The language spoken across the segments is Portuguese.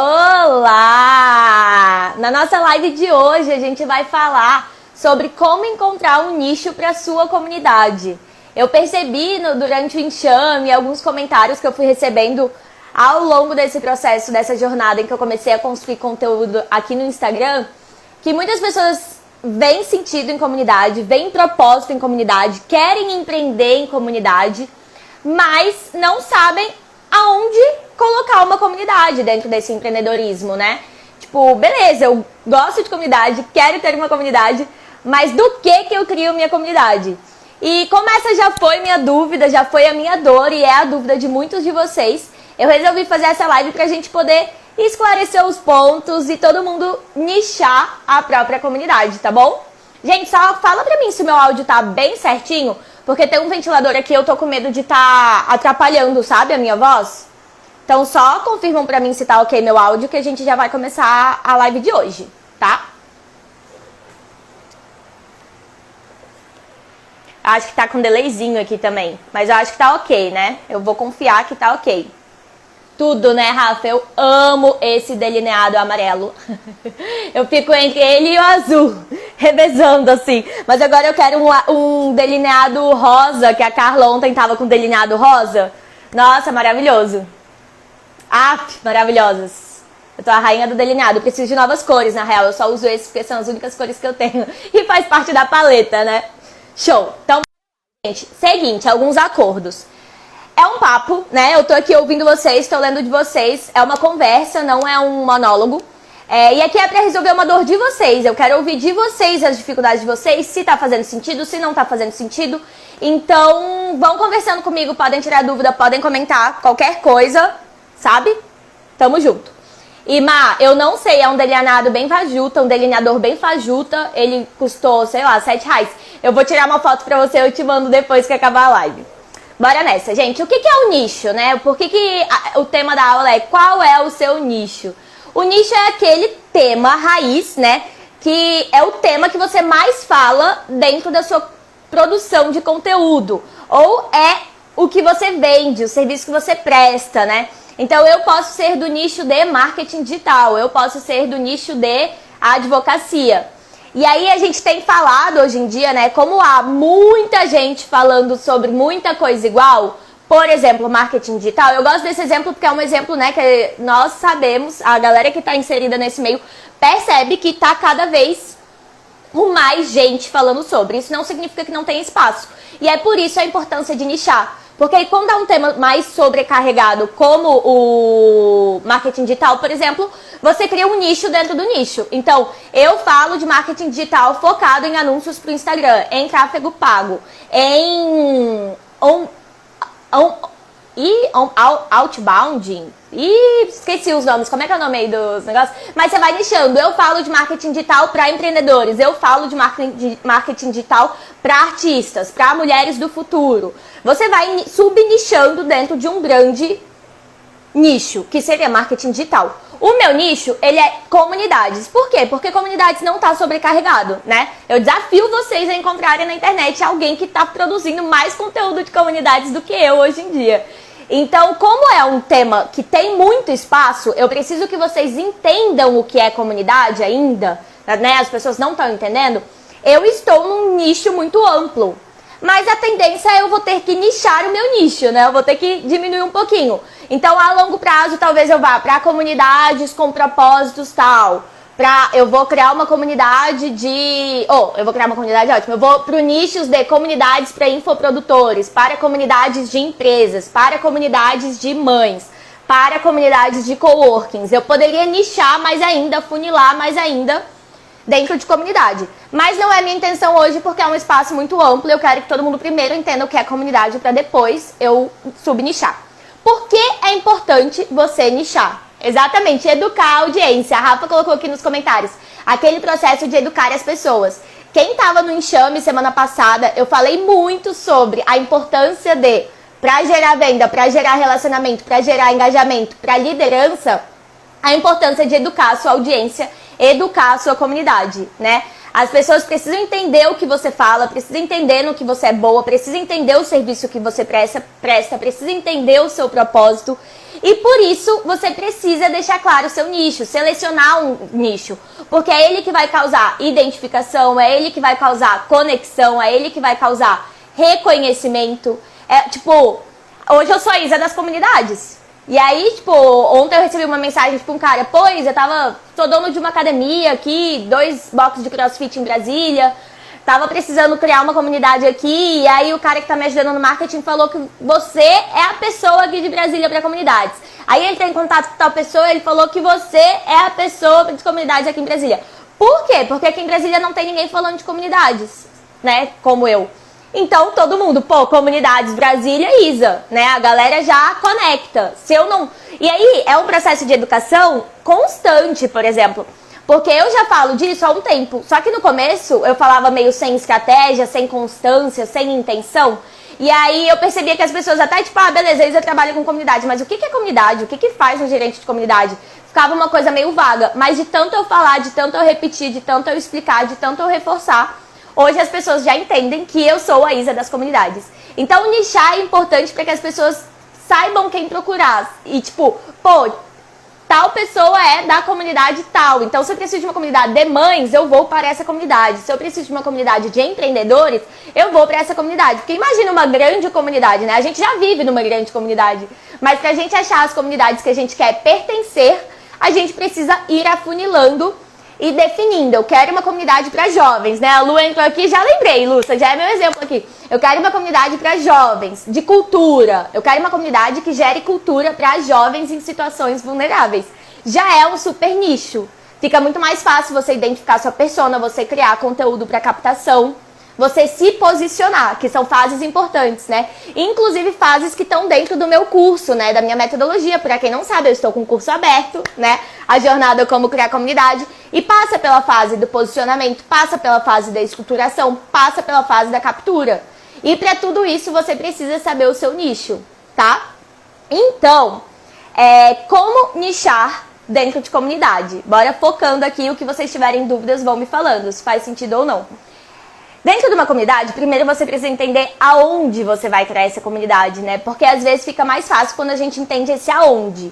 Olá! Na nossa live de hoje a gente vai falar sobre como encontrar um nicho para sua comunidade. Eu percebi durante o enxame alguns comentários que eu fui recebendo ao longo desse processo, dessa jornada em que eu comecei a construir conteúdo aqui no Instagram, que muitas pessoas veem sentido em comunidade, veem propósito em comunidade, querem empreender em comunidade, mas não sabem aonde colocar uma comunidade dentro desse empreendedorismo, né? Tipo, beleza, eu gosto de comunidade, quero ter uma comunidade, mas do que eu crio minha comunidade? E como essa já foi minha dúvida, já foi a minha dor e é a dúvida de muitos de vocês, eu resolvi fazer essa live pra gente poder esclarecer os pontos e todo mundo nichar a própria comunidade, tá bom? Gente, só fala pra mim se o meu áudio tá bem certinho, porque tem um ventilador aqui, eu tô com medo de tá atrapalhando, sabe, a minha voz? Então só confirmam pra mim se tá ok meu áudio, que a gente já vai começar a live de hoje, tá? Acho que tá com delayzinho aqui também, mas eu acho que tá ok, né? Eu vou confiar que tá ok. Tudo, né, Rafa? Eu amo esse delineado amarelo. Eu fico entre ele e o azul, revezando assim. Mas agora eu quero um delineado rosa, que a Carla ontem tava com delineado rosa. Nossa, maravilhoso. Maravilhosas. Eu tô a rainha do delineado. Preciso de novas cores, na real. Eu só uso esses porque são as únicas cores que eu tenho. E faz parte da paleta, né? Show. Então, gente, seguinte, alguns acordos. É um papo, né? Eu tô aqui ouvindo vocês, tô lendo de vocês. É uma conversa, não é um monólogo. E aqui é pra resolver uma dor de vocês. Eu quero ouvir de vocês as dificuldades de vocês, se tá fazendo sentido, se não tá fazendo sentido. Então, vão conversando comigo, podem tirar dúvida, podem comentar qualquer coisa, sabe? Tamo junto. E, Má, eu não sei, é um delineado bem fajuta, um delineador bem fajuta. Ele custou, sei lá, R$7. Eu vou tirar uma foto pra você, eu te mando depois que acabar a live. Bora nessa, gente. O que é o nicho, né? Por que o tema da aula é qual é o seu nicho? O nicho é aquele tema raiz, né? Que é o tema que você mais fala dentro da sua produção de conteúdo. Ou é o que você vende, o serviço que você presta, né? Então eu posso ser do nicho de marketing digital, eu posso ser do nicho de advocacia. E aí a gente tem falado hoje em dia, né, como há muita gente falando sobre muita coisa igual, por exemplo, marketing digital. Eu gosto desse exemplo porque é um exemplo, né, que nós sabemos, a galera que está inserida nesse meio percebe que está cada vez mais gente falando sobre. Isso não significa que não tem espaço. E é por isso a importância de nichar. Porque aí quando é um tema mais sobrecarregado, como o marketing digital, por exemplo, você cria um nicho dentro do nicho. Então, eu falo de marketing digital focado em anúncios para o Instagram, em tráfego pago, em outbound. Esqueci os nomes, como é que é o nome aí dos negócios? Mas você vai nichando. Eu falo de marketing digital para empreendedores, eu falo de marketing digital para artistas, para mulheres do futuro. Você vai subnichando dentro de um grande nicho, que seria marketing digital. O meu nicho, ele é comunidades. Por quê? Porque comunidades não tá sobrecarregado, né? Eu desafio vocês a encontrarem na internet alguém que tá produzindo mais conteúdo de comunidades do que eu hoje em dia. Então, como é um tema que tem muito espaço, eu preciso que vocês entendam o que é comunidade ainda, né? As pessoas não estão entendendo. Eu estou num nicho muito amplo. Mas a tendência é eu vou ter que nichar o meu nicho, né? Eu vou ter que diminuir um pouquinho. Então, a longo prazo, talvez eu vá para comunidades com propósitos tal. Eu vou criar uma comunidade de... eu vou criar uma comunidade ótima. Eu vou para nichos de comunidades para infoprodutores, para comunidades de empresas, para comunidades de mães, para comunidades de coworkings. Eu poderia nichar mais ainda, funilar mais ainda dentro de comunidade. Mas não é minha intenção hoje porque é um espaço muito amplo. Eu quero que todo mundo primeiro entenda o que é comunidade para depois eu subnichar. Por que é importante você nichar? Exatamente, educar a audiência. A Rafa colocou aqui nos comentários. Aquele processo de educar as pessoas. Quem estava no enxame semana passada, eu falei muito sobre a importância de, para gerar venda, para gerar relacionamento, para gerar engajamento, para liderança, a importância de educar a sua audiência, educar a sua comunidade, né? As pessoas precisam entender o que você fala, precisam entender no que você é boa, precisam entender o serviço que você presta, precisam entender o seu propósito. E por isso você precisa deixar claro o seu nicho, selecionar um nicho. Porque é ele que vai causar identificação, é ele que vai causar conexão, é ele que vai causar reconhecimento. Tipo, hoje eu sou a Isa das comunidades. E aí, tipo, ontem eu recebi uma mensagem, tipo, um cara, pois, sou dono de uma academia aqui, 2 boxes de CrossFit em Brasília, tava precisando criar uma comunidade aqui, e aí o cara que tá me ajudando no marketing falou que você é a pessoa aqui de Brasília para comunidades. Aí eu entrei em contato com tal pessoa, ele falou que você é a pessoa de comunidades aqui em Brasília. Por quê? Porque aqui em Brasília não tem ninguém falando de comunidades, né, como eu. Então, todo mundo, comunidades Brasília, Isa, né? A galera já conecta. Se eu não... E aí, é um processo de educação constante, por exemplo. Porque eu já falo disso há um tempo. Só que no começo, eu falava meio sem estratégia, sem constância, sem intenção. E aí, eu percebia que as pessoas até, tipo, beleza, Isa trabalha com comunidade. Mas o que é comunidade? O que faz um gerente de comunidade? Ficava uma coisa meio vaga. Mas de tanto eu falar, de tanto eu repetir, de tanto eu explicar, de tanto eu reforçar... Hoje as pessoas já entendem que eu sou a Isa das comunidades. Então, nichar é importante para que as pessoas saibam quem procurar. E tipo, tal pessoa é da comunidade tal. Então, se eu preciso de uma comunidade de mães, eu vou para essa comunidade. Se eu preciso de uma comunidade de empreendedores, eu vou para essa comunidade. Porque imagina uma grande comunidade, né? A gente já vive numa grande comunidade. Mas para a gente achar as comunidades que a gente quer pertencer, a gente precisa ir afunilando e definindo. Eu quero uma comunidade para jovens, né? A Lu entrou aqui, já lembrei, Lúcia, já é meu exemplo aqui. Eu quero uma comunidade para jovens, de cultura. Eu quero uma comunidade que gere cultura para jovens em situações vulneráveis. Já é um super nicho. Fica muito mais fácil você identificar sua persona, você criar conteúdo para captação, você se posicionar, que são fases importantes, né? Inclusive fases que estão dentro do meu curso, né? Da minha metodologia. Para quem não sabe, eu estou com um curso aberto, né? A jornada Como Criar Comunidade. E passa pela fase do posicionamento, passa pela fase da estruturação, passa pela fase da captura. E para tudo isso, você precisa saber o seu nicho, tá? Então, como nichar dentro de comunidade? Bora focando aqui, o que vocês tiverem dúvidas vão me falando, se faz sentido ou não. Dentro de uma comunidade, primeiro você precisa entender aonde você vai criar essa comunidade, né? Porque às vezes fica mais fácil quando a gente entende esse aonde.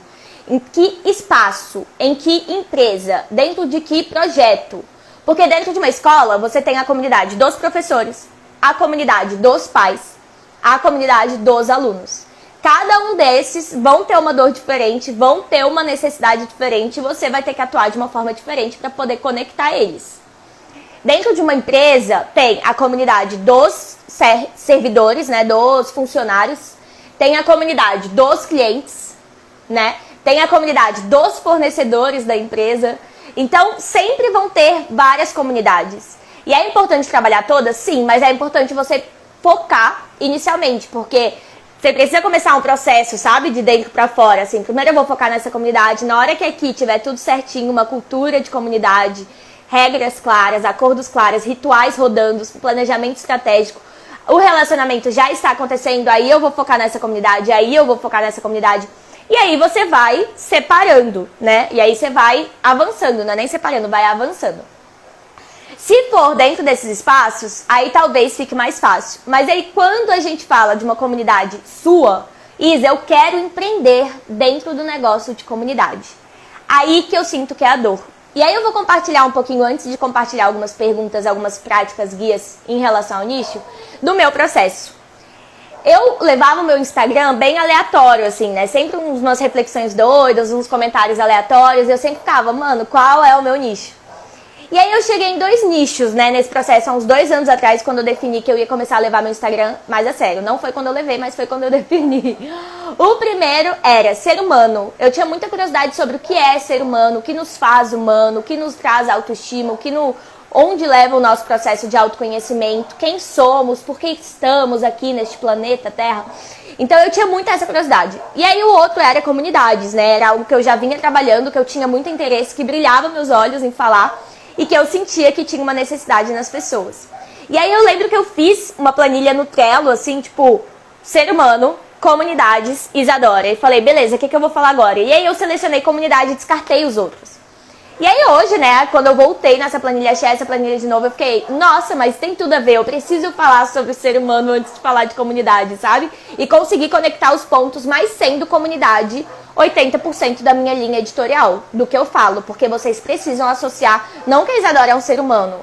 Em que espaço, em que empresa, dentro de que projeto. Porque dentro de uma escola, você tem a comunidade dos professores, a comunidade dos pais, a comunidade dos alunos. Cada um desses vão ter uma dor diferente, vão ter uma necessidade diferente e você vai ter que atuar de uma forma diferente para poder conectar eles. Dentro de uma empresa, tem a comunidade dos servidores, né, dos funcionários, tem a comunidade dos clientes, né, tem a comunidade dos fornecedores da empresa. Então, sempre vão ter várias comunidades. E é importante trabalhar todas? Sim, mas é importante você focar inicialmente, porque você precisa começar um processo, sabe, de dentro para fora. Assim, primeiro eu vou focar nessa comunidade, na hora que aqui tiver tudo certinho, uma cultura de comunidade, regras claras, acordos claros, rituais rodando, planejamento estratégico, o relacionamento já está acontecendo, aí eu vou focar nessa comunidade, aí eu vou focar nessa comunidade. E aí você vai separando, né? E aí você vai avançando, não é nem separando, vai avançando. Se for dentro desses espaços, aí talvez fique mais fácil. Mas aí quando a gente fala de uma comunidade sua, Isa, eu quero empreender dentro do negócio de comunidade. Aí que eu sinto que é a dor. E aí eu vou compartilhar um pouquinho, antes de compartilhar algumas perguntas, algumas práticas, guias em relação ao nicho, do meu processo. Eu levava o meu Instagram bem aleatório, assim, né? Sempre umas reflexões doidas, uns comentários aleatórios. E eu sempre ficava, mano, qual é o meu nicho? E aí eu cheguei em 2 nichos, né, nesse processo, há uns 2 anos atrás, quando eu defini que eu ia começar a levar meu Instagram mais a sério. Não foi quando eu levei, mas foi quando eu defini. O primeiro era ser humano. Eu tinha muita curiosidade sobre o que é ser humano, o que nos faz humano, o que nos traz autoestima, onde leva o nosso processo de autoconhecimento, quem somos, por que estamos aqui neste planeta Terra. Então eu tinha muita essa curiosidade. E aí o outro era comunidades, né? Era algo que eu já vinha trabalhando, que eu tinha muito interesse, que brilhava meus olhos em falar e que eu sentia que tinha uma necessidade nas pessoas. E aí eu lembro que eu fiz uma planilha no Trello, assim, tipo, ser humano, comunidades, Isadora. E falei, beleza, o que eu vou falar agora? E aí eu selecionei comunidade e descartei os outros. E aí hoje, né, quando eu voltei nessa planilha, achei essa planilha de novo, eu fiquei, nossa, mas tem tudo a ver, eu preciso falar sobre o ser humano antes de falar de comunidade, sabe? E conseguir conectar os pontos, mas sendo comunidade 80% da minha linha editorial, do que eu falo, porque vocês precisam associar, não que a Isadora é um ser humano,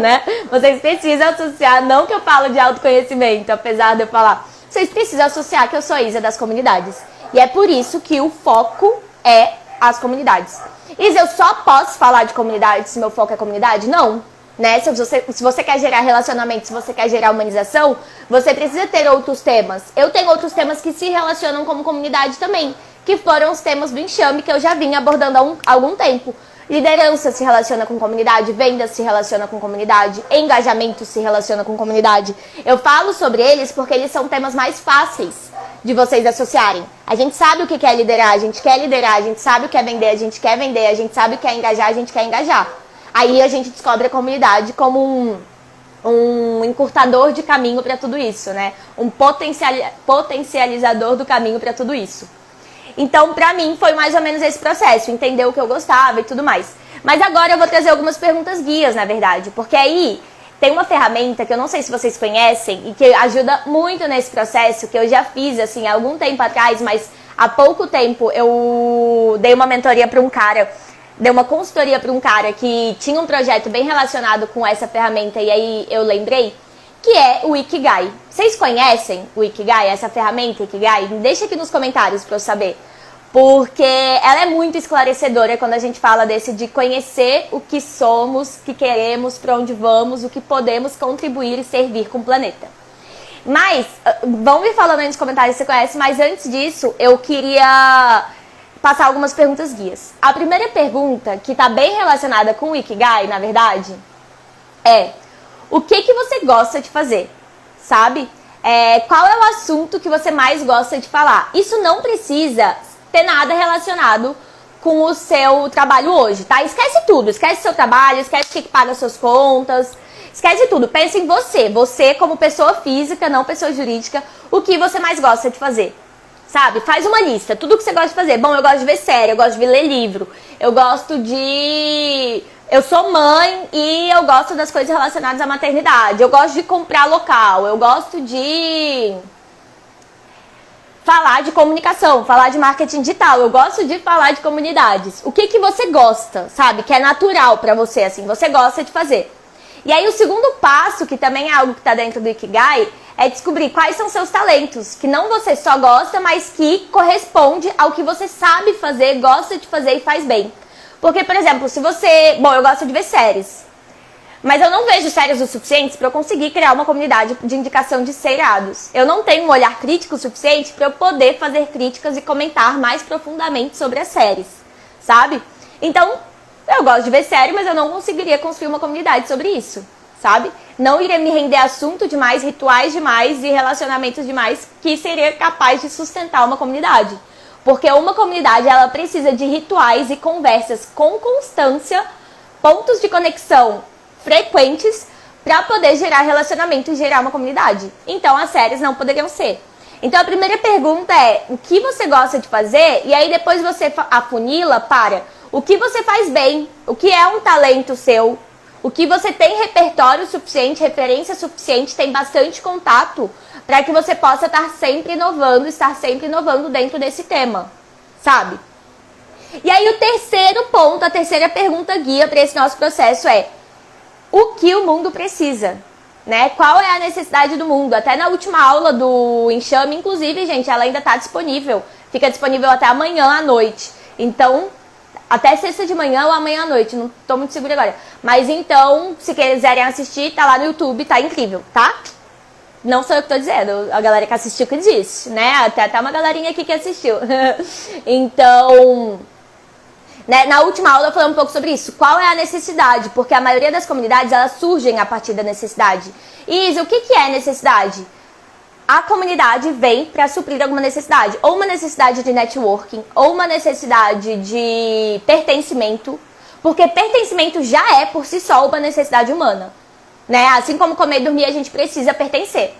né? Vocês precisam associar, não que eu falo de autoconhecimento, apesar de eu falar, vocês precisam associar que eu sou Isa das comunidades. E é por isso que o foco é as comunidades. Isa, eu só posso falar de comunidade se meu foco é comunidade? Não. Né? Se você quer gerar relacionamento, se você quer gerar humanização, você precisa ter outros temas. Eu tenho outros temas que se relacionam como comunidade também, que foram os temas do enxame que eu já vim abordando há algum tempo. Liderança se relaciona com comunidade, vendas se relaciona com comunidade, engajamento se relaciona com comunidade. Eu falo sobre eles porque eles são temas mais fáceis de vocês associarem. A gente sabe o que é liderar, a gente quer liderar, a gente sabe o que é vender, a gente quer vender, a gente sabe o que é engajar, a gente quer engajar. Aí a gente descobre a comunidade como um encurtador de caminho para tudo isso, né? Um potencializador do caminho para tudo isso. Então, pra mim, foi mais ou menos esse processo, entender o que eu gostava e tudo mais. Mas agora eu vou trazer algumas perguntas guias, na verdade, porque aí tem uma ferramenta que eu não sei se vocês conhecem e que ajuda muito nesse processo, que eu já fiz, assim, há algum tempo atrás, mas há pouco tempo eu dei uma mentoria para um cara, dei uma consultoria para um cara que tinha um projeto bem relacionado com essa ferramenta e aí eu lembrei, que é o Ikigai. Vocês conhecem o Ikigai, essa ferramenta Ikigai? Deixa aqui nos comentários para eu saber. Porque ela é muito esclarecedora quando a gente fala desse de conhecer o que somos, o que queremos, para onde vamos, o que podemos contribuir e servir com o planeta. Mas, vão me falando aí nos comentários se você conhece, mas antes disso, eu queria passar algumas perguntas guias. A primeira pergunta, que está bem relacionada com o Ikigai, na verdade, é: o que você gosta de fazer, sabe? Qual é o assunto que você mais gosta de falar? Isso não precisa ter nada relacionado com o seu trabalho hoje, tá? Esquece tudo, esquece seu trabalho, esquece o que paga suas contas, esquece tudo. Pensa em você como pessoa física, não pessoa jurídica, o que você mais gosta de fazer, sabe? Faz uma lista, tudo que você gosta de fazer. Bom, eu gosto de ver série, eu gosto de ler livro, eu sou mãe e eu gosto das coisas relacionadas à maternidade. Eu gosto de comprar local. Eu gosto de falar de comunicação, falar de marketing digital. Eu gosto de falar de comunidades. O que você gosta, sabe? Que é natural pra você, assim. Você gosta de fazer. E aí o segundo passo, que também é algo que tá dentro do Ikigai, é descobrir quais são seus talentos. Que não você só gosta, mas que corresponde ao que você sabe fazer, gosta de fazer e faz bem. Porque, por exemplo, se você... Bom, eu gosto de ver séries. Mas eu não vejo séries o suficiente para eu conseguir criar uma comunidade de indicação de seriados. Eu não tenho um olhar crítico o suficiente para eu poder fazer críticas e comentar mais profundamente sobre as séries, sabe? Então, eu gosto de ver série, mas eu não conseguiria construir uma comunidade sobre isso, sabe? Não iria me render assunto demais, rituais demais e relacionamentos demais que seria capaz de sustentar uma comunidade. Porque uma comunidade, ela precisa de rituais e conversas com constância, pontos de conexão frequentes, para poder gerar relacionamento e gerar uma comunidade. Então, as séries não poderiam ser. Então, a primeira pergunta é: o que você gosta de fazer? E aí, depois você afunila para o que você faz bem, o que é um talento seu, o que você tem repertório suficiente, referência suficiente, tem bastante contato, para que você possa estar sempre inovando dentro desse tema, sabe? E aí o terceiro ponto, a terceira pergunta guia para esse nosso processo é: o que o mundo precisa, né? Qual é a necessidade do mundo? Até na última aula do Enxame, inclusive, gente, ela ainda está disponível. Fica disponível até amanhã à noite. Então, até sexta de manhã ou amanhã à noite, não tô muito segura agora. Mas então, se quiserem assistir, tá lá no YouTube, tá incrível, tá? Não sou eu que tô dizendo, a galera que assistiu que disse, né? Até uma galerinha aqui que assistiu. Então, né, na última aula eu falei um pouco sobre isso. Qual é a necessidade? Porque a maioria das comunidades, elas surgem a partir da necessidade. Isa, o que é necessidade? A comunidade vem para suprir alguma necessidade. Ou uma necessidade de networking, ou uma necessidade de pertencimento. Porque pertencimento já é, por si só, uma necessidade humana. Né? Assim como comer e dormir, a gente precisa pertencer.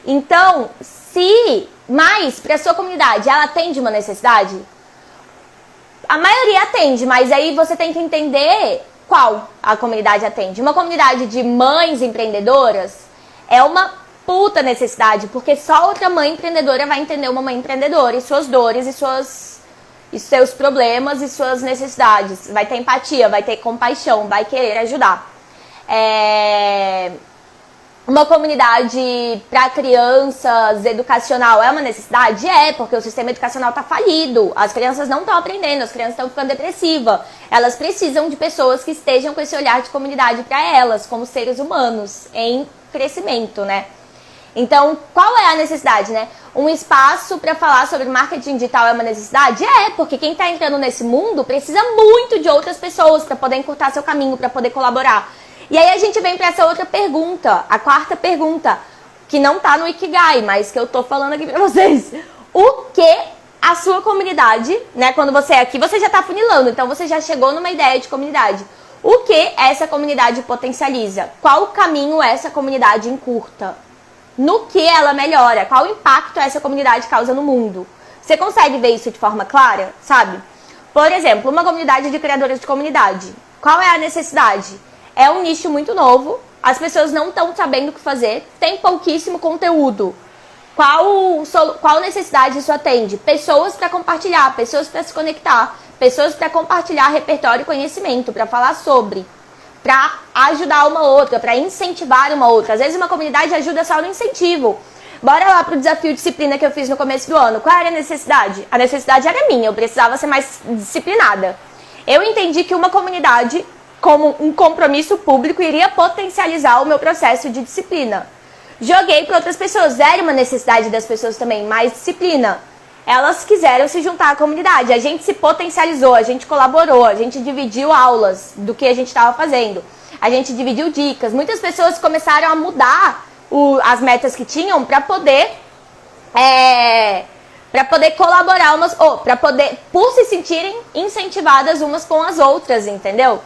Então, se mais para a sua comunidade ela atende uma necessidade, A maioria atende, mas aí você tem que entender qual a comunidade atende. Uma comunidade de mães empreendedoras é uma puta necessidade, porque só outra mãe empreendedora vai entender uma mãe empreendedora e suas dores e seus problemas e suas necessidades. Vai ter empatia, vai ter compaixão, vai querer ajudar. Uma comunidade para crianças educacional é uma necessidade? É, porque o sistema educacional está falido. As crianças não estão aprendendo, as crianças estão ficando depressivas. Elas precisam de pessoas que estejam com esse olhar de comunidade para elas, como seres humanos, em crescimento, né? Então, qual é a necessidade, né? Um espaço para falar sobre marketing digital é uma necessidade? É, porque quem está entrando nesse mundo precisa muito de outras pessoas para poder encurtar seu caminho, para poder colaborar. E aí a gente vem para essa outra pergunta, a quarta pergunta, que não tá no Ikigai, mas que eu tô falando aqui para vocês. O que a sua comunidade, né? Quando você é aqui, você já tá funilando, então você já chegou numa ideia de comunidade. O que essa comunidade potencializa? Qual caminho essa comunidade encurta? No que ela melhora? Qual impacto essa comunidade causa no mundo? Você consegue ver isso de forma clara, sabe? Por exemplo, uma comunidade de criadores de comunidade. Qual é a necessidade? É um nicho muito novo, as pessoas não estão sabendo o que fazer, tem pouquíssimo conteúdo. Qual necessidade isso atende? Pessoas para compartilhar, pessoas para se conectar, pessoas para compartilhar repertório e conhecimento, para falar sobre, para ajudar uma outra, para incentivar uma outra. Às vezes uma comunidade ajuda só no incentivo. Bora lá pro desafio disciplina que eu fiz no começo do ano. Qual era a necessidade? A necessidade era minha, eu precisava ser mais disciplinada. Eu entendi que uma comunidade, como um compromisso público, iria potencializar o meu processo de disciplina. Joguei para outras pessoas, era uma necessidade das pessoas também, mais disciplina. Elas quiseram se juntar à comunidade, a gente se potencializou, a gente colaborou, a gente dividiu aulas do que a gente estava fazendo, a gente dividiu dicas. Muitas pessoas começaram a mudar as metas que tinham para poder colaborar umas, por se sentirem incentivadas umas com as outras, entendeu?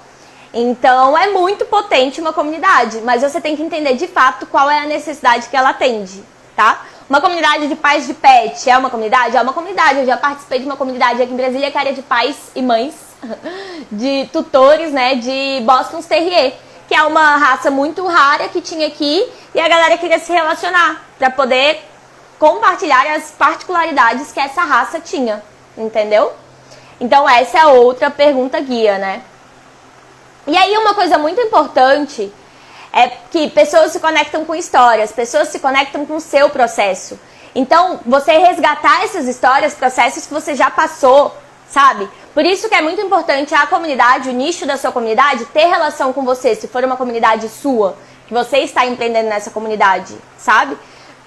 Então, é muito potente uma comunidade, mas você tem que entender de fato qual é a necessidade que ela atende, tá? Uma comunidade de pais de pet é uma comunidade? É uma comunidade. Eu já participei de uma comunidade aqui em Brasília que era de pais e mães, de tutores, né, de Boston Terrier, que é uma raça muito rara que tinha aqui e a galera queria se relacionar para poder compartilhar as particularidades que essa raça tinha, entendeu? Então, essa é outra pergunta guia, né? E aí uma coisa muito importante é que pessoas se conectam com histórias, pessoas se conectam com o seu processo. Então, você resgatar essas histórias, processos que você já passou, sabe? Por isso que é muito importante a comunidade, o nicho da sua comunidade, ter relação com você, se for uma comunidade sua, que você está empreendendo nessa comunidade, sabe?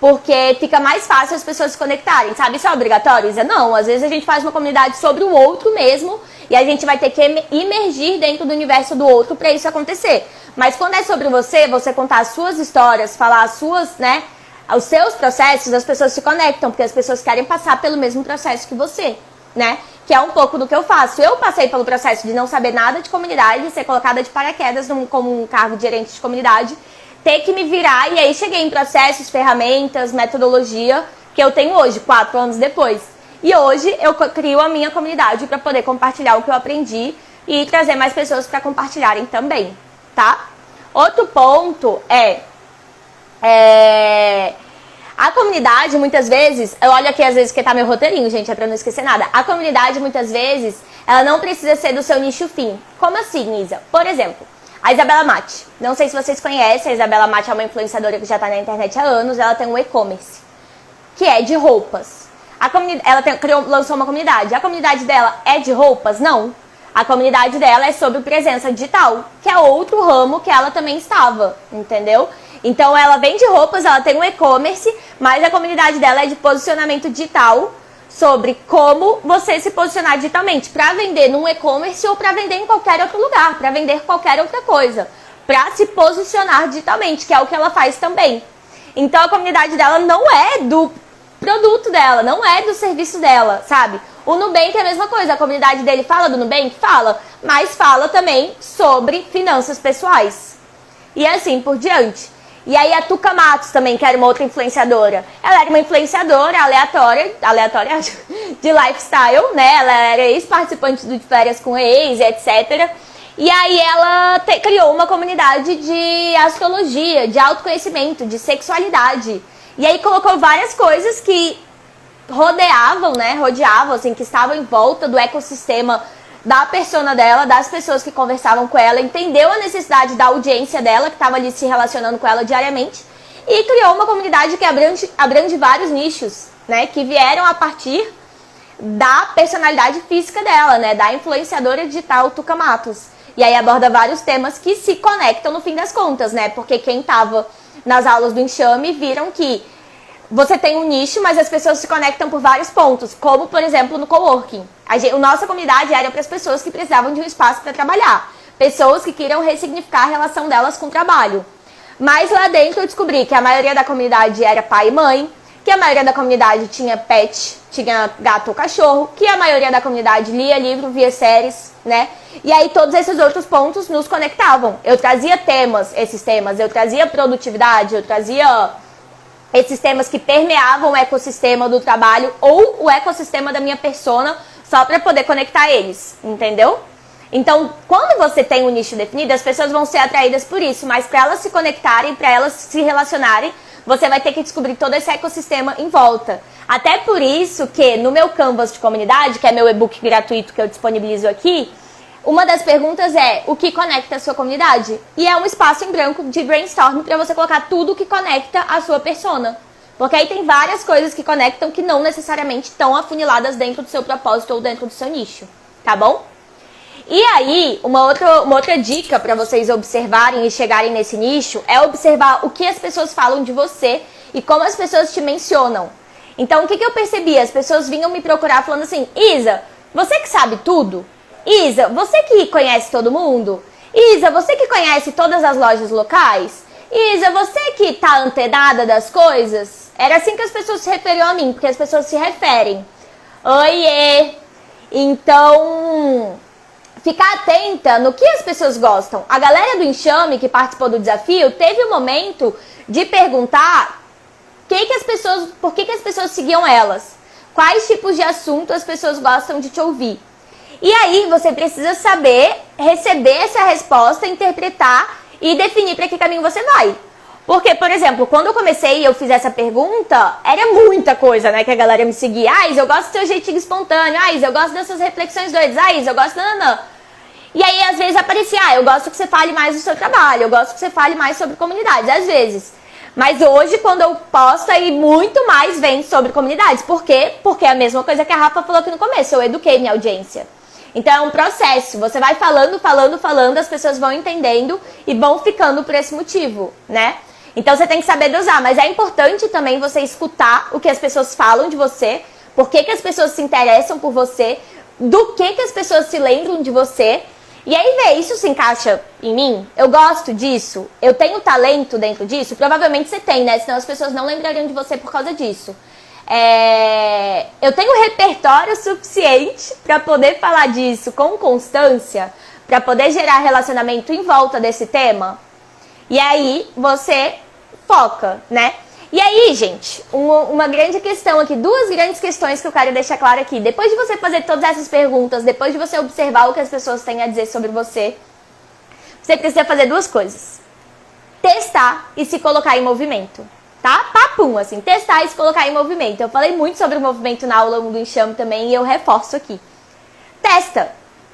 Porque fica mais fácil as pessoas se conectarem, sabe? Isso é obrigatório? Isa? Não, às vezes a gente faz uma comunidade sobre o outro mesmo e a gente vai ter que imergir dentro do universo do outro para isso acontecer. Mas quando é sobre você, você contar as suas histórias, falar as suas, né, os seus processos, as pessoas se conectam, porque as pessoas querem passar pelo mesmo processo que você, né? Que é um pouco do que eu faço. Eu passei pelo processo de não saber nada de comunidade, ser colocada de paraquedas como um cargo de gerente de comunidade, ter que me virar, e aí cheguei em processos, ferramentas, metodologia que eu tenho hoje, 4 anos depois. E hoje eu crio a minha comunidade para poder compartilhar o que eu aprendi e trazer mais pessoas para compartilharem também, tá? Outro ponto a comunidade, muitas vezes, eu olho aqui às vezes que tá meu roteirinho, gente, é pra não esquecer nada. A comunidade, muitas vezes, ela não precisa ser do seu nicho fim. Como assim, Isa? Por exemplo, a Isabela Matti. Não sei se vocês conhecem, a Isabela Matti é uma influenciadora que já tá na internet há anos, ela tem um e-commerce, que é de roupas. Ela lançou uma comunidade. A comunidade dela é de roupas? Não. A comunidade dela é sobre presença digital, que é outro ramo que ela também estava, entendeu? Então ela vende roupas, ela tem um e-commerce, mas a comunidade dela é de posicionamento digital, sobre como você se posicionar digitalmente, para vender num e-commerce ou para vender em qualquer outro lugar, para vender qualquer outra coisa, para se posicionar digitalmente, que é o que ela faz também. Então a comunidade dela não é do produto dela, não é do serviço dela, sabe? O Nubank é a mesma coisa, a comunidade dele fala do Nubank? Fala, mas fala também sobre finanças pessoais. E assim por diante. E aí a Tuca Matos também, que era uma outra influenciadora. Ela era uma influenciadora aleatória de lifestyle, né? Ela era ex-participante do De Férias com Ex, etc. E aí ela criou uma comunidade de astrologia, de autoconhecimento, de sexualidade. E aí colocou várias coisas que rodeavam, assim, que estavam em volta do ecossistema da persona dela, das pessoas que conversavam com ela, entendeu a necessidade da audiência dela, que estava ali se relacionando com ela diariamente, e criou uma comunidade que abrange vários nichos, né, que vieram a partir da personalidade física dela, né, da influenciadora digital Tuca Matos. E aí aborda vários temas que se conectam no fim das contas, né, porque quem estava nas aulas do Enxame viram que você tem um nicho, mas as pessoas se conectam por vários pontos, como, por exemplo, no coworking. A nossa comunidade era para as pessoas que precisavam de um espaço para trabalhar, pessoas que queriam ressignificar a relação delas com o trabalho. Mas lá dentro eu descobri que a maioria da comunidade era pai e mãe, que a maioria da comunidade tinha pet, tinha gato ou cachorro, que a maioria da comunidade lia livro, via séries, né? E aí todos esses outros pontos nos conectavam. Eu trazia esses temas, eu trazia produtividade, eu trazia esses temas que permeavam o ecossistema do trabalho ou o ecossistema da minha persona, só para poder conectar eles, entendeu? Então, quando você tem um nicho definido, as pessoas vão ser atraídas por isso, mas para elas se conectarem, para elas se relacionarem, você vai ter que descobrir todo esse ecossistema em volta. Até por isso que no meu Canvas de comunidade, que é meu e-book gratuito que eu disponibilizo aqui, uma das perguntas é o que conecta a sua comunidade? E é um espaço em branco de brainstorm para você colocar tudo que conecta a sua persona. Porque aí tem várias coisas que conectam que não necessariamente estão afuniladas dentro do seu propósito ou dentro do seu nicho, tá bom? E aí, uma outra dica para vocês observarem e chegarem nesse nicho é observar o que as pessoas falam de você e como as pessoas te mencionam. Então, o que eu percebi? As pessoas vinham me procurar falando assim, Isa, você que sabe tudo? Isa, você que conhece todo mundo? Isa, você que conhece todas as lojas locais? Isa, você que tá antenada das coisas? Era assim que as pessoas se referiam a mim, porque as pessoas se referem. Oiê! Então, ficar atenta no que as pessoas gostam. A galera do Enxame que participou do desafio teve um momento de perguntar por que as pessoas seguiam elas. Quais tipos de assunto as pessoas gostam de te ouvir. E aí você precisa saber receber essa resposta, interpretar e definir para que caminho você vai. Porque, por exemplo, quando eu comecei e eu fiz essa pergunta, era muita coisa, né, que a galera me seguia. Ah, Isa, eu gosto do seu jeitinho espontâneo. Ah, Isa, eu gosto dessas reflexões doidas. Ah, Isa, eu gosto nananã. E aí, às vezes, aparecia, eu gosto que você fale mais do seu trabalho. Eu gosto que você fale mais sobre comunidades, às vezes. Mas hoje, quando eu posto, aí muito mais vem sobre comunidades. Por quê? Porque é a mesma coisa que a Rafa falou aqui no começo. Eu eduquei minha audiência. Então é um processo, você vai falando, as pessoas vão entendendo e vão ficando por esse motivo, né? Então você tem que saber dosar, mas é importante também você escutar o que as pessoas falam de você, por que as pessoas se interessam por você, do que as pessoas se lembram de você, e aí ver, isso se encaixa em mim? Eu gosto disso? Eu tenho talento dentro disso? Provavelmente você tem, né? Senão as pessoas não lembrariam de você por causa disso. Eu tenho repertório suficiente para poder falar disso com constância, para poder gerar relacionamento em volta desse tema. E aí você foca, né? E aí, gente, uma grande questão aqui, duas grandes questões que eu quero deixar claro aqui. Depois de você fazer todas essas perguntas, depois de você observar o que as pessoas têm a dizer sobre você, você precisa fazer duas coisas. Testar e se colocar em movimento. Tá? Papum, assim, testar e se colocar em movimento. Eu falei muito sobre o movimento na aula do Enxame também e eu reforço aqui. Testa.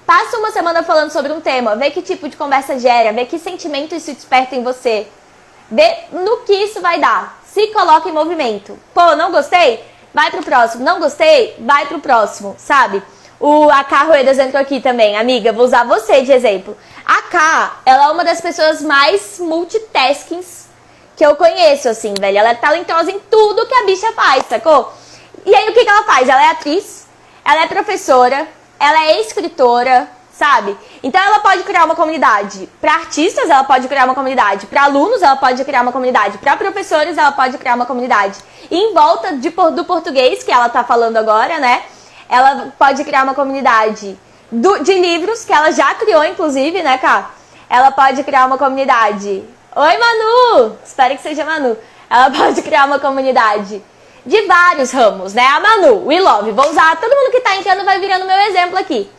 Passa uma semana falando sobre um tema, vê que tipo de conversa gera, vê que sentimento isso desperta em você. Vê no que isso vai dar. Se coloca em movimento. Pô, não gostei? Vai pro próximo. Não gostei? Vai pro próximo, sabe? A Ká Ruedas entrou aqui também. Amiga, vou usar você de exemplo. A Ká, ela é uma das pessoas mais multitaskings que eu conheço, assim, velho. Ela é talentosa em tudo que a bicha faz, sacou? E aí, o que ela faz? Ela é atriz, ela é professora, ela é escritora, sabe? Então, ela pode criar uma comunidade. Para artistas, ela pode criar uma comunidade. Para alunos, ela pode criar uma comunidade. Para professores, ela pode criar uma comunidade. E em volta do português, que ela tá falando agora, né? Ela pode criar uma comunidade de livros, que ela já criou, inclusive, né, Ká? Ela pode criar uma comunidade Oi, Manu! Espero que seja Manu. Ela pode criar uma comunidade de vários ramos, né? A Manu, We Love. Vou usar, todo mundo que tá entrando vai virando meu exemplo aqui.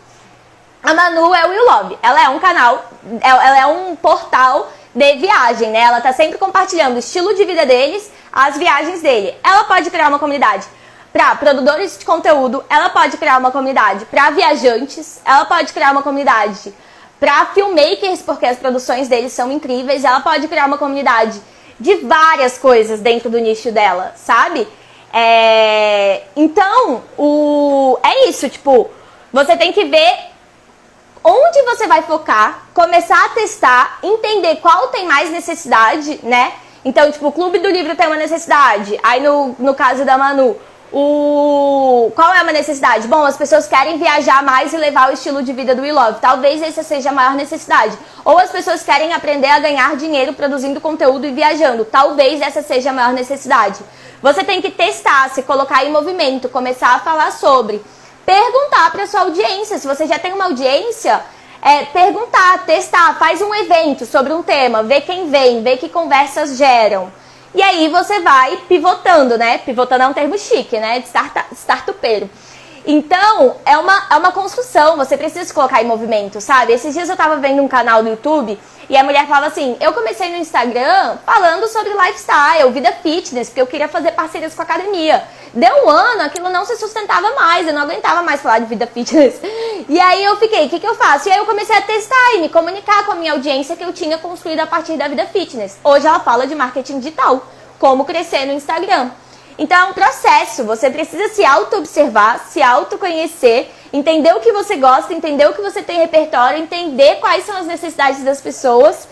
A Manu é o We Love. Ela é um canal, ela é um portal de viagem, né? Ela tá sempre compartilhando o estilo de vida deles, as viagens dele. Ela pode criar uma comunidade para produtores de conteúdo, ela pode criar uma comunidade para viajantes, ela pode criar uma comunidade para filmmakers, porque as produções deles são incríveis, ela pode criar uma comunidade de várias coisas dentro do nicho dela, sabe? Então, é isso, tipo, você tem que ver onde você vai focar, começar a testar, entender qual tem mais necessidade, né? Então, tipo, o Clube do Livro tem uma necessidade. Aí, no caso da Manu, qual é uma necessidade? Bom, as pessoas querem viajar mais e levar o estilo de vida do We Love. Talvez essa seja a maior necessidade. Ou as pessoas querem aprender a ganhar dinheiro produzindo conteúdo e viajando. Talvez essa seja a maior necessidade. Você tem que testar, se colocar em movimento, começar a falar sobre. Perguntar para sua audiência. Se você já tem uma audiência, perguntar, testar, faz um evento sobre um tema, vê quem vem, vê que conversas geram. E aí você vai pivotando, né? Pivotando é um termo chique, né? De startupeiro. Então, é uma construção, você precisa se colocar em movimento, sabe? Esses dias eu tava vendo um canal no YouTube e a mulher falava assim, eu comecei no Instagram falando sobre lifestyle, vida fitness, porque eu queria fazer parcerias com a academia. Deu um ano, aquilo não se sustentava mais, eu não aguentava mais falar de vida fitness. E aí eu fiquei, o que eu faço? E aí eu comecei a testar e me comunicar com a minha audiência que eu tinha construído a partir da vida fitness. Hoje ela fala de marketing digital, como crescer no Instagram. Então é um processo, você precisa se auto-observar, se autoconhecer, entender o que você gosta, entender o que você tem em repertório, entender quais são as necessidades das pessoas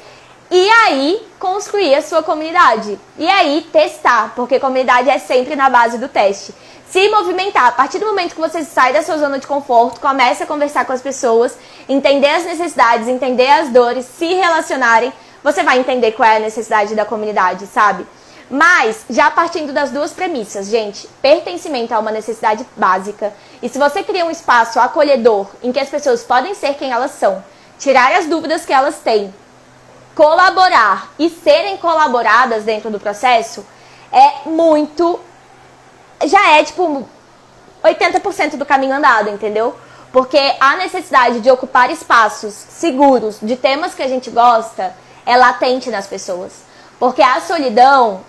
e aí construir a sua comunidade. E aí testar, porque comunidade é sempre na base do teste. Se movimentar, a partir do momento que você sai da sua zona de conforto, começa a conversar com as pessoas, entender as necessidades, entender as dores, se relacionarem, você vai entender qual é a necessidade da comunidade, sabe? Mas, já partindo das duas premissas, gente, pertencimento é uma necessidade básica. E se você cria um espaço acolhedor em que as pessoas podem ser quem elas são, tirar as dúvidas que elas têm, colaborar e serem colaboradas dentro do processo, já é tipo 80% do caminho andado, entendeu? Porque a necessidade de ocupar espaços seguros de temas que a gente gosta é latente nas pessoas. Porque a solidão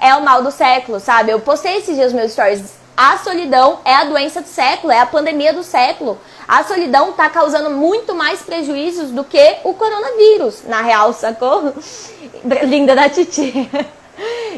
é o mal do século, sabe? Eu postei esses dias meus stories. A solidão é a doença do século, é a pandemia do século. A solidão tá causando muito mais prejuízos do que o coronavírus, na real, sacou? Linda da Titi.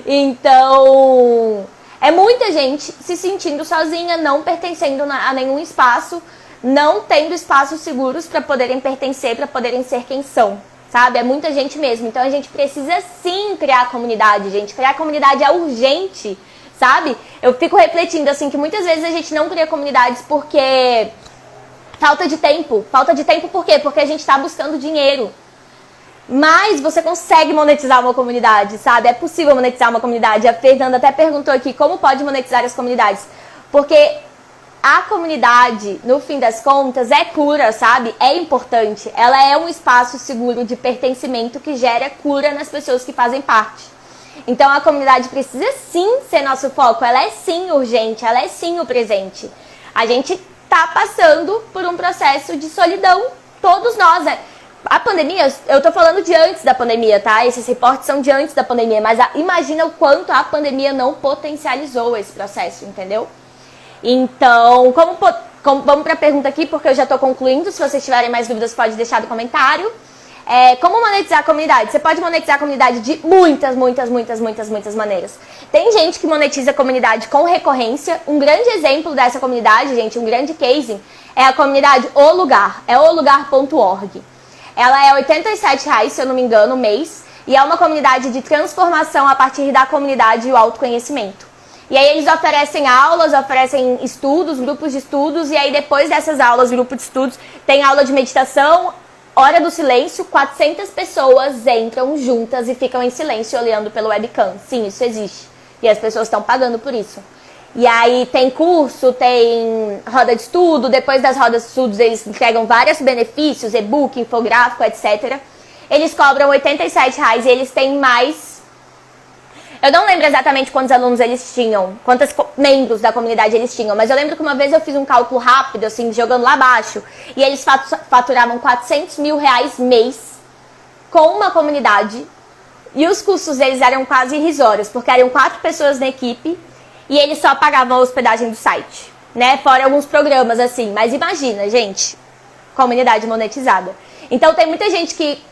Então, é muita gente se sentindo sozinha, não pertencendo a nenhum espaço, não tendo espaços seguros para poderem pertencer, para poderem ser quem são. Sabe? É muita gente mesmo. Então a gente precisa sim criar comunidade, gente. Criar comunidade é urgente, sabe? Eu fico refletindo assim que muitas vezes a gente não cria comunidades porque falta de tempo. Falta de tempo por quê? Porque a gente tá buscando dinheiro. Mas você consegue monetizar uma comunidade, sabe? É possível monetizar uma comunidade. A Fernanda até perguntou aqui como pode monetizar as comunidades. Porque a comunidade, no fim das contas, é cura, sabe? É importante. Ela é um espaço seguro de pertencimento que gera cura nas pessoas que fazem parte. Então a comunidade precisa sim ser nosso foco. Ela é sim urgente, ela é sim o presente. A gente tá passando por um processo de solidão, todos nós, né? A pandemia, eu tô falando de antes da pandemia, tá? Esses reportes são de antes da pandemia, mas imagina o quanto a pandemia não potencializou esse processo, entendeu? Então, vamos para a pergunta aqui, porque eu já estou concluindo. Se vocês tiverem mais dúvidas, pode deixar no comentário. Como monetizar a comunidade? Você pode monetizar a comunidade de muitas maneiras. Tem gente que monetiza a comunidade com recorrência. Um grande exemplo dessa comunidade, gente, um grande case, é a comunidade O Lugar. É olugar.org. Ela é R$ 87,00, se eu não me engano, mês. E é uma comunidade de transformação a partir da comunidade e o autoconhecimento. E aí eles oferecem aulas, oferecem estudos, grupos de estudos, e aí depois dessas aulas, grupo de estudos, tem aula de meditação, hora do silêncio, 400 pessoas entram juntas e ficam em silêncio olhando pelo webcam. Sim, isso existe. E as pessoas estão pagando por isso. E aí tem curso, tem roda de estudo, depois das rodas de estudos eles entregam vários benefícios, e-book, infográfico, etc. eles cobram R$87 e eles têm mais... Eu não lembro exatamente quantos alunos eles tinham, quantos membros da comunidade eles tinham, mas eu lembro que uma vez eu fiz um cálculo rápido, assim, jogando lá abaixo, e eles faturavam R$400 mil mês com uma comunidade, e os custos deles eram quase irrisórios, porque eram 4 pessoas na equipe, e eles só pagavam a hospedagem do site, né? Fora alguns programas, assim, mas imagina, gente, comunidade monetizada. Então tem muita gente que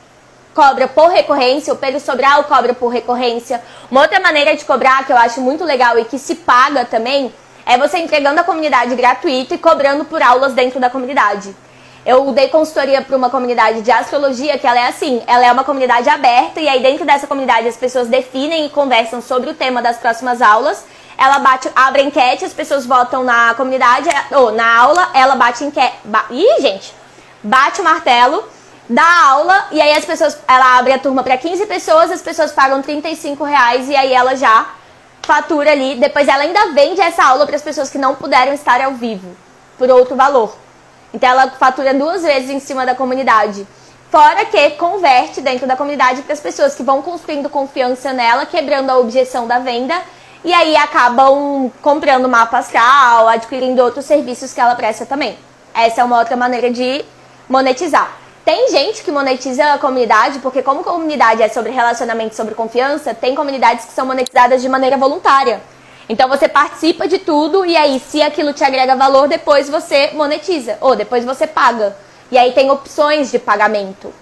cobra por recorrência, o Pedro Sobral cobra por recorrência. Uma outra maneira de cobrar, que eu acho muito legal e que se paga também, é você entregando a comunidade gratuita e cobrando por aulas dentro da comunidade. Eu dei consultoria para uma comunidade de astrologia, que ela é assim, ela é uma comunidade aberta, e aí dentro dessa comunidade as pessoas definem e conversam sobre o tema das próximas aulas. Ela abre enquete, as pessoas votam na comunidade, ou na aula, ela bate o martelo, dá aula, e aí ela abre a turma para 15 pessoas, as pessoas pagam R$35 e aí ela já fatura ali. Depois ela ainda vende essa aula para as pessoas que não puderam estar ao vivo, por outro valor. Então ela fatura 2 vezes em cima da comunidade. Fora que converte dentro da comunidade para as pessoas que vão construindo confiança nela, quebrando a objeção da venda, e aí acabam comprando mapa astral, adquirindo outros serviços que ela presta também. Essa é uma outra maneira de monetizar. Tem gente que monetiza a comunidade, porque como comunidade é sobre relacionamento, sobre confiança, tem comunidades que são monetizadas de maneira voluntária. Então você participa de tudo e aí se aquilo te agrega valor, depois você monetiza, ou depois você paga. E aí tem opções de pagamento.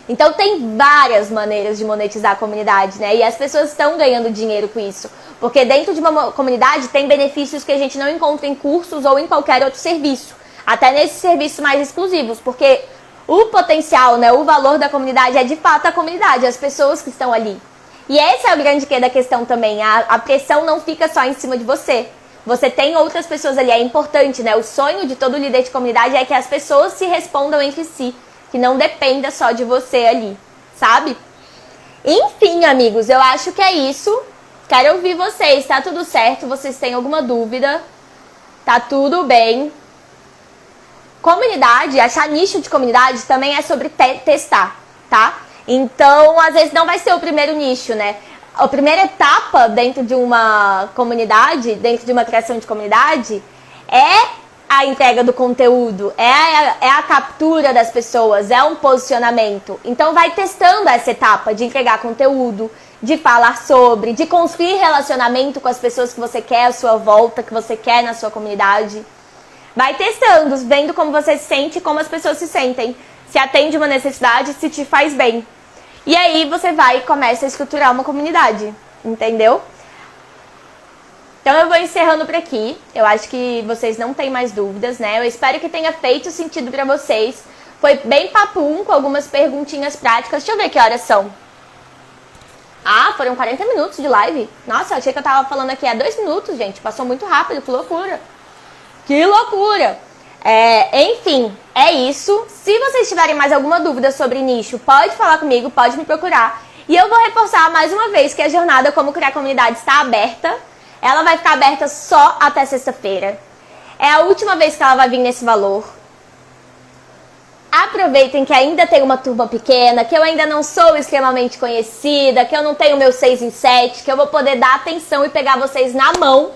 Então tem várias maneiras de monetizar a comunidade, né? E as pessoas estão ganhando dinheiro com isso. Porque dentro de uma comunidade tem benefícios que a gente não encontra em cursos ou em qualquer outro serviço. Até nesses serviços mais exclusivos, porque o potencial, né, o valor da comunidade é de fato a comunidade, as pessoas que estão ali. E esse é o grande quê da questão também, a pressão não fica só em cima de você. Você tem outras pessoas ali, é importante, né? O sonho de todo líder de comunidade é que as pessoas se respondam entre si, que não dependa só de você ali, sabe? Enfim, amigos, eu acho que é isso. Quero ouvir vocês, tá tudo certo? Vocês têm alguma dúvida? Tá tudo bem? Comunidade, achar nicho de comunidade também é sobre testar, tá? Então, às vezes não vai ser o primeiro nicho, né? A primeira etapa dentro de uma comunidade, dentro de uma criação de comunidade, é a entrega do conteúdo, é a captura das pessoas, é um posicionamento. Então vai testando essa etapa de entregar conteúdo, de falar sobre, de construir relacionamento com as pessoas que você quer à sua volta, que você quer na sua comunidade. Vai testando, vendo como você se sente, como as pessoas se sentem. Se atende uma necessidade, se te faz bem. E aí você vai e começa a estruturar uma comunidade, entendeu? Então eu vou encerrando por aqui. Eu acho que vocês não têm mais dúvidas, né? Eu espero que tenha feito sentido pra vocês. Foi bem papum, com algumas perguntinhas práticas. Deixa eu ver que horas são. Ah, foram 40 minutos de live. Nossa, eu achei que eu tava falando aqui há 2 minutos, gente. Passou muito rápido, que loucura. Que loucura! Enfim, é isso. Se vocês tiverem mais alguma dúvida sobre nicho, pode falar comigo, pode me procurar. E eu vou reforçar mais uma vez que a jornada Como Criar Comunidade está aberta. Ela vai ficar aberta só até sexta-feira. É a última vez que ela vai vir nesse valor. Aproveitem que ainda tem uma turma pequena, que eu ainda não sou extremamente conhecida, que eu não tenho meu 6 em 7, que eu vou poder dar atenção e pegar vocês na mão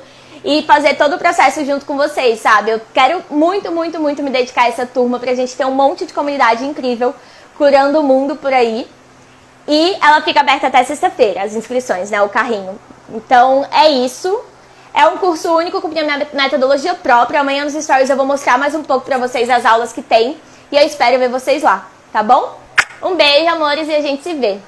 e fazer todo o processo junto com vocês, sabe? Eu quero muito, muito, muito me dedicar a essa turma pra gente ter um monte de comunidade incrível curando o mundo por aí. E ela fica aberta até sexta-feira, as inscrições, né? O carrinho. Então, é isso. É um curso único com minha metodologia própria. Amanhã nos stories eu vou mostrar mais um pouco pra vocês as aulas que tem. E eu espero ver vocês lá, tá bom? Um beijo, amores, e a gente se vê.